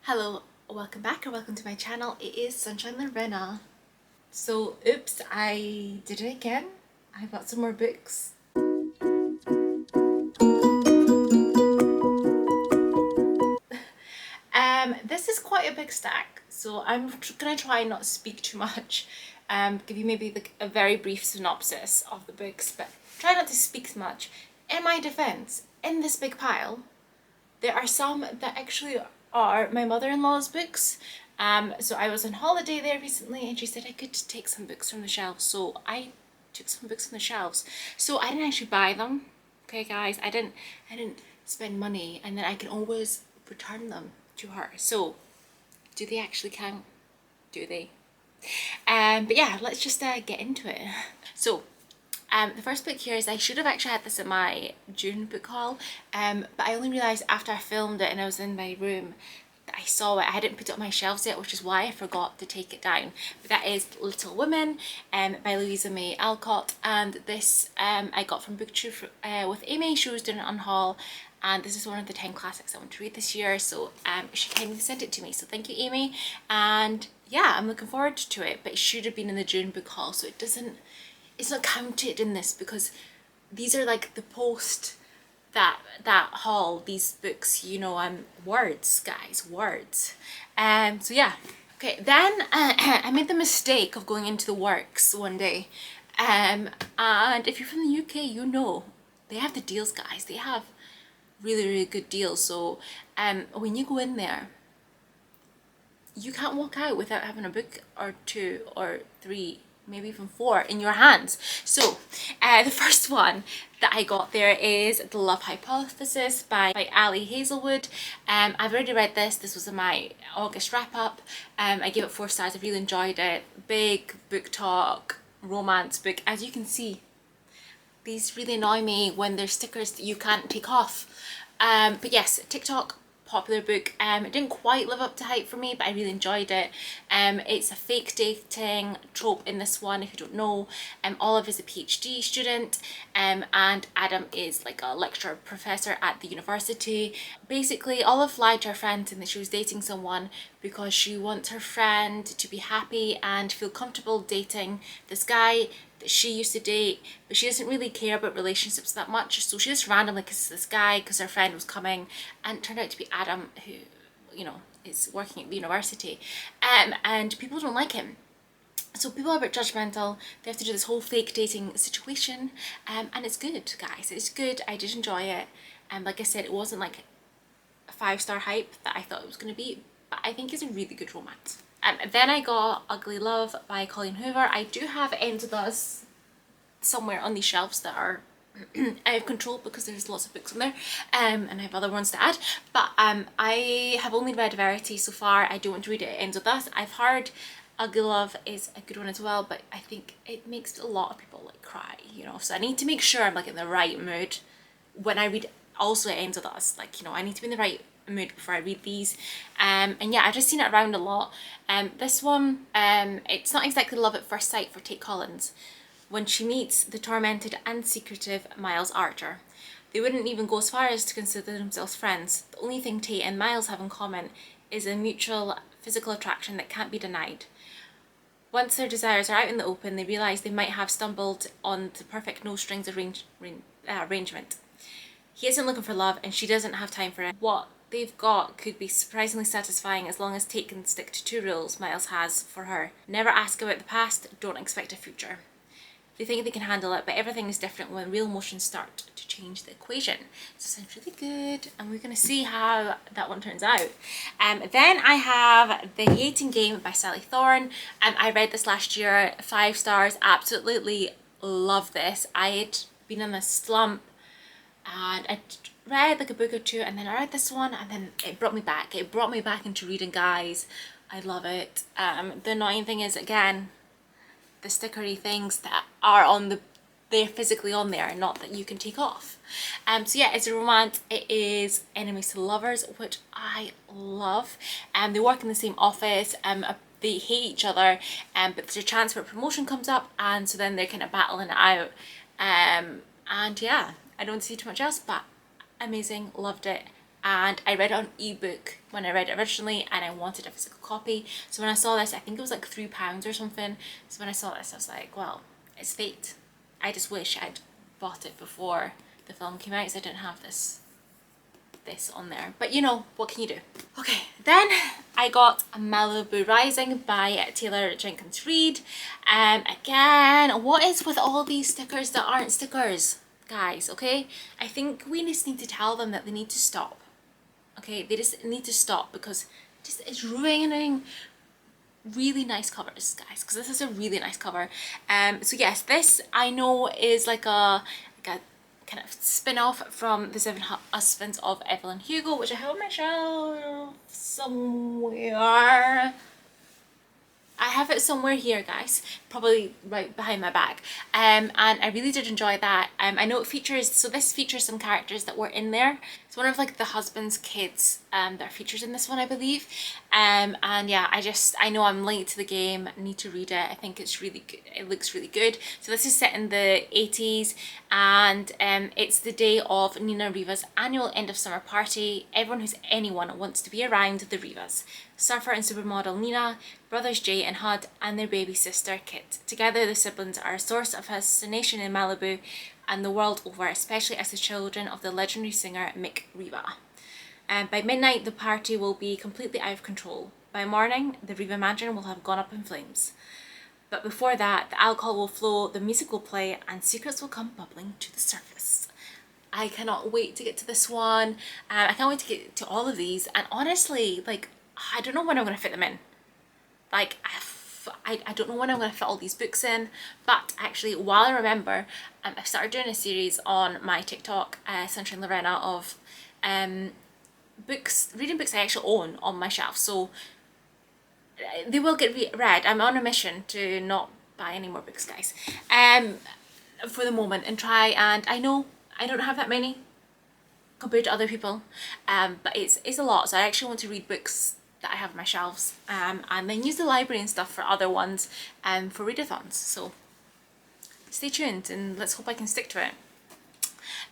Hello, welcome back or welcome to my channel. It is Sunshine Lorena. So, oops, I did it again. I got some more books. This is quite a big stack, so I'm gonna try not to speak too much. Give you maybe like a very brief synopsis of the books, but try not to speak too much. In my defense, in this big pile, there are some that actually are my mother-in-law's books. So I was on holiday there recently and she said I could take some books from the shelves. So I took some books from the shelves. So I didn't actually buy them. Okay guys, I didn't spend money, and then I can always return them to her. So do they actually count? Do they? But yeah, let's just get into it. So the first book here is, I should have actually had this at my June book haul, but I only realised after I filmed it and I was in my room that I saw it. I hadn't put it on my shelves yet, which is why I forgot to take it down. But that is Little Women by Louisa May Alcott, and this I got from Booktube with Amy. She was doing it on haul, and this is one of the 10 classics I want to read this year, so she kindly sent it to me, so thank you, Amy. And yeah, I'm looking forward to it, but it should have been in the June book haul, so it's not counted in this because these are like the post that haul, these books, you know, words guys, words. So yeah, okay, then I made the mistake of going into the works one day, and if you're from the UK, you know they have the deals, guys. They have really good deals. So when you go in there, you can't walk out without having a book or two or three, maybe even four in your hands. So the first one that I got there is The Love Hypothesis by Ali Hazelwood. I've already read this. This was in my August wrap up. I gave it 4 stars. I really enjoyed it. Big book talk, romance book. As you can see, these really annoy me when there's stickers that you can't take off. But yes, TikTok, popular book. It didn't quite live up to hype for me, but I really enjoyed it. It's a fake dating trope in this one, if you don't know. Olive is a PhD student, and Adam is like a lecturer professor at the university. Basically, Olive lied to her friend saying that she was dating someone because she wants her friend to be happy and feel comfortable dating this guy that she used to date, but she doesn't really care about relationships that much, so she just randomly kisses this guy because her friend was coming, and it turned out to be Adam, who, you know, is working at the university, and people don't like him. So people are a bit judgmental. They have to do this whole fake dating situation, and it's good, guys. It's good. I did enjoy it, and like I said, it wasn't like a 5-star hype that I thought it was going to be, but I think it's a really good romance. Then I got Ugly Love by Colleen Hoover. I do have Ends of Us somewhere on these shelves that are out of control because there's lots of books in there, and I have other ones to add, but I have only read Verity so far. I don't want to read it. Ends with Us. I've heard Ugly Love is a good one as well, but I think it makes a lot of people like cry, you know, so I need to make sure I'm like in the right mood when I read. Also, It Ends With Us, like, you know, I need to be in the right mood before I read these. And yeah, I've just seen it around a lot. This one, it's not exactly love at first sight for Tate Collins when she meets the tormented and secretive Miles Archer. They wouldn't even go as far as to consider themselves friends. The only thing Tate and Miles have in common is a mutual physical attraction that can't be denied. Once their desires are out in the open, they realise they might have stumbled on the perfect no strings arrangement. He isn't looking for love and she doesn't have time for it. What they've got could be surprisingly satisfying as long as Tate can stick to 2 rules Miles has for her. Never ask about the past, don't expect a future. They think they can handle it, but everything is different when real emotions start to change the equation. So it sounds really good, and we're going to see how that one turns out. Then I have The Hating Game by Sally Thorne. I read this last year, 5 stars, absolutely love this. I had been in a slump, and I read like a book or two, and then I read this one, and then it brought me back. It brought me back into reading, guys. I love it. The annoying thing is, again, the stickery things that are on they're physically on there, not that you can take off. So yeah, it's a romance. It is enemies to lovers, which I love. They work in the same office. They hate each other, but there's a chance for a promotion comes up, and so then they're kind of battling it out. And yeah, I don't see too much else, but amazing, loved it. and I read it on ebook when I read it originally, and I wanted a physical copy. So when I saw this, I think it was like £3 or something. So when I saw this, I was like, well, it's fate. I just wish I'd bought it before the film came out, so I didn't have this on there. But you know, what can you do? Okay, then I got Malibu Rising by Taylor Jenkins Reid. Again, what is with all these stickers that aren't stickers, guys? Okay, I think we just need to tell them that they need to stop. Okay, they just need to stop, because it's ruining really nice covers, guys, because this is a really nice cover. So yes, this I know is like a kind of spin-off from The Seven Husbands of Evelyn Hugo, which I have on my shelf somewhere. I have it somewhere here, guys, probably right behind my back. And I really did enjoy that. I know it features, so this features some characters that were in there. It's one of like the husband's kids that are featured in this one, I believe. And yeah, I know I'm late to the game, I need to read it. I think it's really good. It looks really good. So this is set in the 80s, and it's the day of Nina Riva's annual end of summer party. Everyone who's anyone wants to be around the Rivas. Surfer and supermodel Nina, brothers Jay and Hud, and their baby sister Kit. Together, the siblings are a source of fascination in Malibu and the world over, especially as the children of the legendary singer Mick Riva. By midnight, the party will be completely out of control. By morning, the Riva mansion will have gone up in flames. But before that, the alcohol will flow, the music will play, and secrets will come bubbling to the surface. I cannot wait to get to this one. I can't wait to get to all of these. And honestly, like, I don't know when I'm going to fit them in. Like, I don't know when I'm going to fit all these books in. But actually, while I remember, I started doing a series on my TikTok, Sunshine Lorena, of reading books I actually own on my shelf. So they will get read. I'm on a mission to not buy any more books, guys, for the moment, and try, and I know I don't have that many compared to other people, but it's a lot, so I actually want to read books that I have on my shelves, and then use the library and stuff for other ones, for readathons. So stay tuned, and let's hope I can stick to it.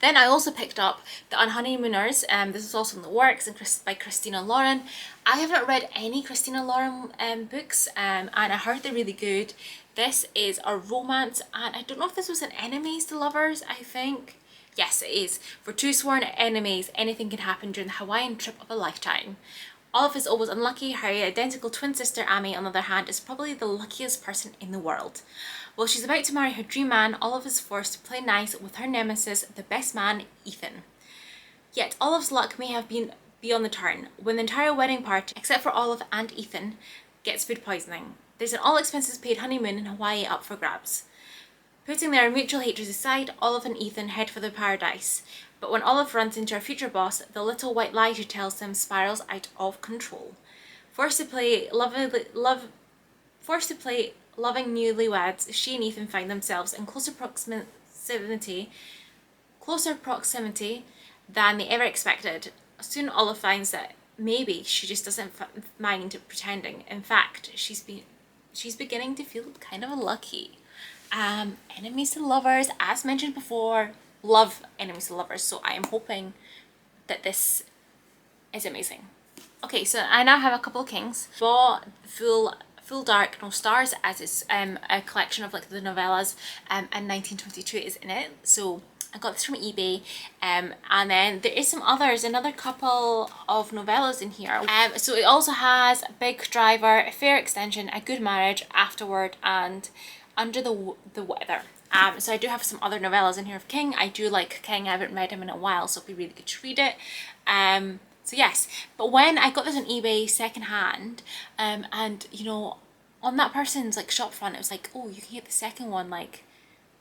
Then I also picked up The Unhoneymooners. This is also in the works, and by Christina Lauren. I haven't read any Christina Lauren books, and I heard they're really good. This is a romance, and I don't know if this was an enemies to lovers, I think. Yes, it is. For two sworn enemies, anything can happen during the Hawaiian trip of a lifetime. Olive is always unlucky. Her identical twin sister Amy, on the other hand, is probably the luckiest person in the world. While she's about to marry her dream man, Olive is forced to play nice with her nemesis, the best man, Ethan. Yet Olive's luck may have been beyond the turn, when the entire wedding party, except for Olive and Ethan, gets food poisoning. There's an all-expenses-paid honeymoon in Hawaii up for grabs. Putting their mutual hatreds aside, Olive and Ethan head for the paradise. But when Olive runs into her future boss, the little white lie she tells them spirals out of control. Forced to play loving newlyweds, she and Ethan find themselves in closer proximity than they ever expected. Soon Olive finds that maybe she just doesn't mind pretending. In fact, she's beginning to feel kind of lucky. Enemies to lovers, as mentioned before, love enemies to lovers, so I am hoping that this is amazing. Okay, so I now have a couple of kings. Bought Full Dark No Stars, as it's a collection of like the novellas, and 1922 is in it, so I got this from eBay, and then there is some others, another couple of novellas in here. So it also has Big Driver, Fair Extension, A Good Marriage, Afterward, and Under the Weather. So I do have some other novellas in here of King. I do like King. I haven't read him in a while, so it'd be really good to read it. So yes, but when I got this on eBay secondhand, and you know, on that person's like shop front, it was like, oh, you can get the second one, like,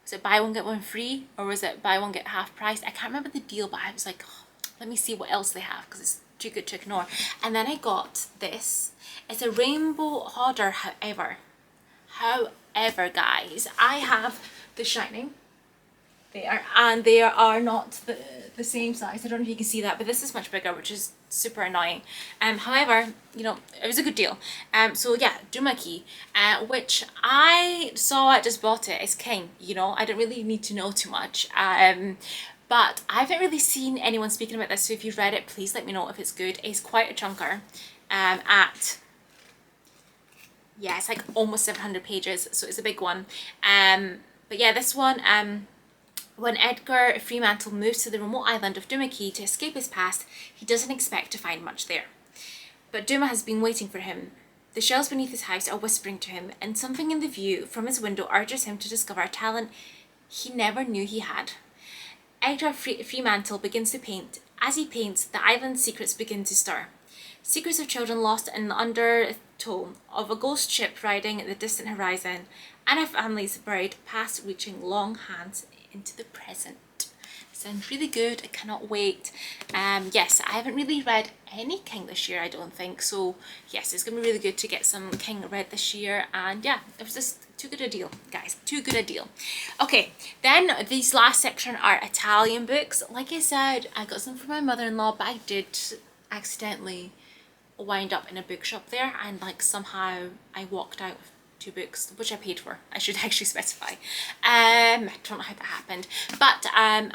was it buy one get one free, or was it buy one get half price? I can't remember the deal, but I was like, oh, let me see what else they have, because it's too good to ignore. And then I got this. It's a rainbow hodder, however, guys, I have The Shining there, and they are not the same size. I don't know if you can see that, but this is much bigger, which is super annoying. However, you know, it was a good deal. So yeah, Dumaki, which I saw, I just bought it. It's King, you know, I don't really need to know too much. But I haven't really seen anyone speaking about this, so if you've read it, please let me know if it's good. It's quite a chunker. Yeah, it's like almost 700 pages, so it's a big one. But yeah, this one, when Edgar Fremantle moves to the remote island of Dumaki to escape his past, he doesn't expect to find much there. But Duma has been waiting for him. The shells beneath his house are whispering to him, and something in the view from his window urges him to discover a talent he never knew he had. Edgar Fremantle begins to paint. As he paints, the island's secrets begin to stir. Secrets of children lost in the undertow of a ghost ship riding the distant horizon, and of families buried past reaching long hands into the present. Sounds really good. I cannot wait. Yes, I haven't really read any King this year, I don't think, so yes, it's gonna be really good to get some King read this year. And yeah, it was just too good a deal, guys, too good a deal. Okay, then these last section are Italian books. Like I said, I got some from my mother-in-law, but I did accidentally wind up in a bookshop there, and like somehow I walked out with 2 books, which I paid for. I should actually specify. I don't know how that happened, but I'm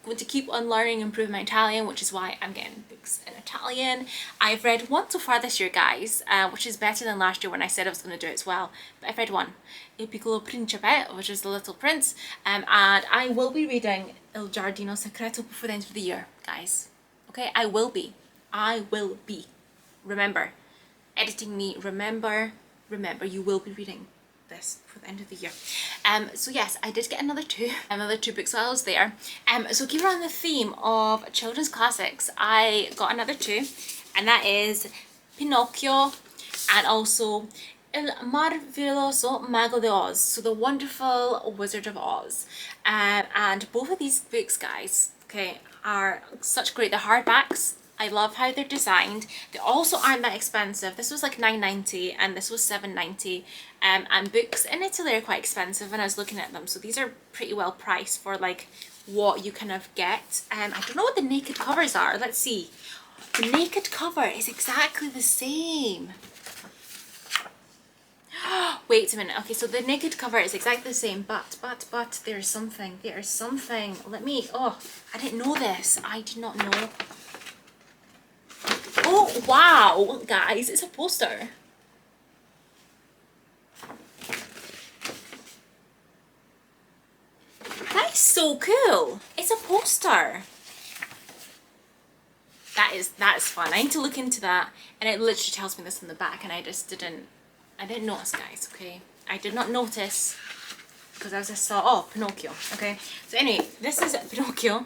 going to keep on learning and improving my Italian, which is why I'm getting books in Italian. I've read 1 so far this year, guys, which is better than last year when I said I was going to do it as well. But I've read 1, Il Piccolo Principe, which is The Little Prince, and I will be reading Il Giardino Segreto before the end of the year, guys. Okay, I will be. Remember, editing me, remember, you will be reading this for the end of the year. So yes, I did get another two books while I was there. So keeping on the theme of children's classics, I got another 2, and that is Pinocchio and also Il Maravilloso Mago de Oz, so the Wonderful Wizard of Oz. And both of these books, guys, okay, are such great. The hardbacks, I love how they're designed. They also aren't that expensive. This was like $9.90 and this was $7.90. And books in Italy are quite expensive when I was looking at them. So these are pretty well priced for like what you kind of get. I don't know what the naked covers are. Let's see. The naked cover is exactly the same. Wait a minute. Okay, so the naked cover is exactly the same, but there's something. Let me, oh, I didn't know this. I did not know. Oh, wow, guys, it's a poster. That is so cool. It's a poster. That is fun. I need to look into that. And it literally tells me this in the back, and I didn't notice, guys, okay? I did not notice because I just saw, oh, Pinocchio, okay? So anyway, this is Pinocchio.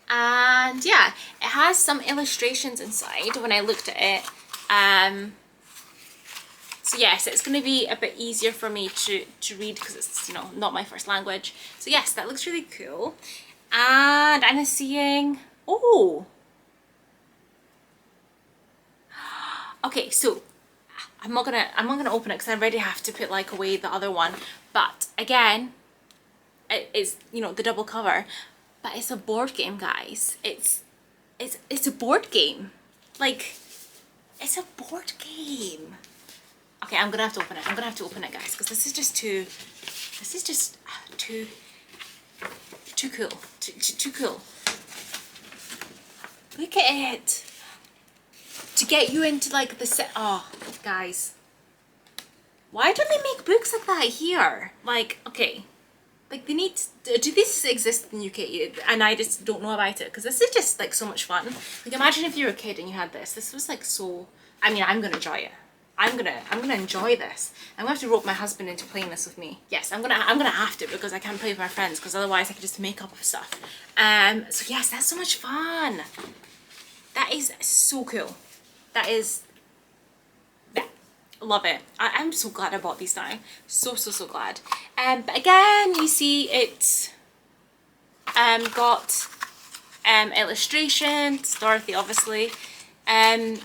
And yeah, it has some illustrations inside when I looked at it. So yes, it's going to be a bit easier for me to read because it's, you know, not my first language. So yes, that looks really cool. And I'm seeing, oh. Okay, so I'm not gonna open it because I already have to put like away the other one. But again, it is, you know, the double cover. But it's a board game, guys. It's a board game. Like, it's a board game. Okay, I'm gonna have to open it. Guys, because this is just too cool. Too cool. Look at it. To get you into like the set. Oh, guys. Why don't they make books like that here? Like, okay. Like, they need to, do this exist in the UK? And I just don't know about it, because this is just like so much fun. Like, imagine if you were a kid and you had this. This was like so, I mean, I'm gonna enjoy it. I'm gonna enjoy this. I'm gonna have to rope my husband into playing this with me. Yes, I'm gonna have to, because I can't play with my friends, because otherwise I could just make up stuff. So yes, that's so much fun. That is so cool. That is, yeah, love it. I'm so glad I bought these now. So glad. But again, you see it's got illustrations, Dorothy obviously, in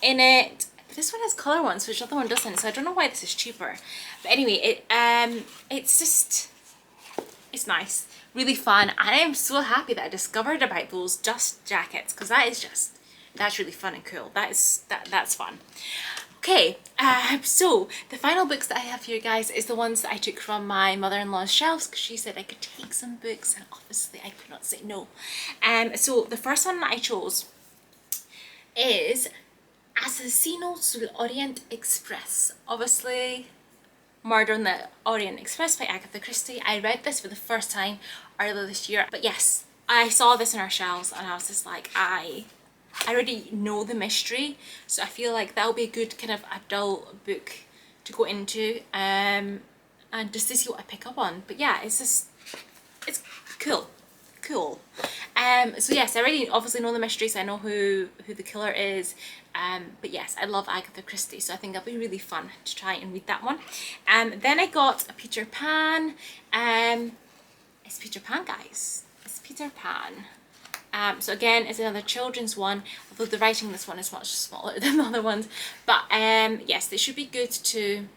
it. This one has colour ones, which the other one doesn't, so I don't know why this is cheaper. But anyway, it's nice, really fun, and I am so happy that I discovered about those dust jackets, because that's really fun and cool. That's fun. Okay, so the final books that I have here, guys, is the ones that I took from my mother-in-law's shelves because she said I could take some books, and obviously I could not say no. So the first one that I chose is Asesino sul Orient Express. Obviously, Murder on the Orient Express by Agatha Christie. I read this for the first time earlier this year, but yes, I saw this on our shelves and I was just like, I already know the mystery, so I feel like that'll be a good kind of adult book to go into, and just to see what I pick up on. But yeah, it's cool. So yes, I already obviously know the mystery, so I know who the killer is. But yes, I love Agatha Christie, so I think that'll be really fun to try and read that one. Then I got a Peter Pan. It's Peter Pan, guys. It's Peter Pan. So again, it's another children's one, although the writing in this one is much smaller than the other ones. But yes, they should be good to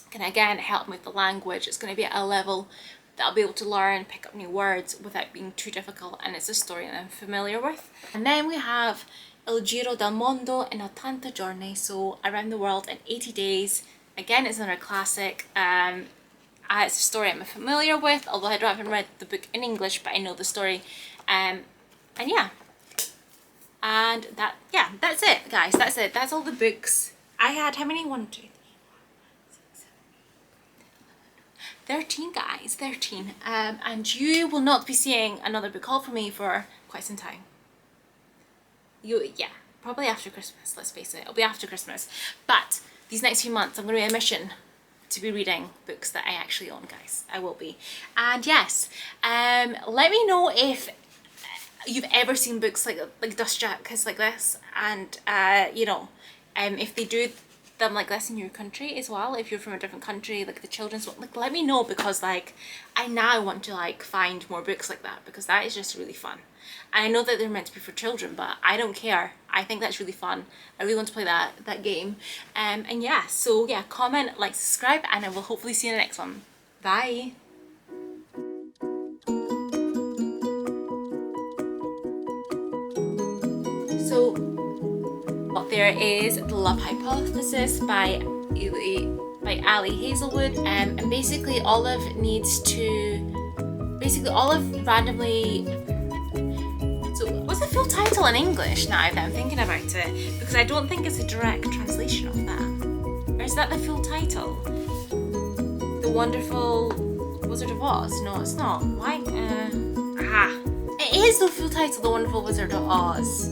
can again help me with the language. It's going to be at a level that I'll be able to learn, pick up new words without being too difficult, and it's a story that I'm familiar with. And then we have Il Giro del Mondo in 80 giorni, so around the world in 80 days. Again, it's another classic. It's a story I'm familiar with, although I haven't read the book in English, but I know the story. And yeah, and that's it, guys. That's it. That's all the books. I had how many? 1, 2, 3, 4, 5, 6, 7, 13, guys, 13. And you will not be seeing another book haul from me for quite some time. Yeah, probably after Christmas, let's face it. It'll be after Christmas. But these next few months, I'm going to be on a mission to be reading books that I actually own, guys. I will be. And yes, let me know if you've ever seen books like dust jackets like this, and you know, if they do them like this in your country as well, if you're from a different country, like the children's one, like let me know, because like I now want to like find more books like that, because that is just really fun. And I know that they're meant to be for children, but I don't care. I think that's really fun. I really want to play that game. And yeah, so yeah, comment, like, subscribe, and I will hopefully see you in the next one. Bye. So there is The Love Hypothesis by Ali Hazelwood, and basically Olive randomly. So what's the full title in English now that I'm thinking about it? Because I don't think it's a direct translation of that. Or is that the full title? The Wonderful Wizard of Oz? No, it's not. Why? It is the full title, The Wonderful Wizard of Oz.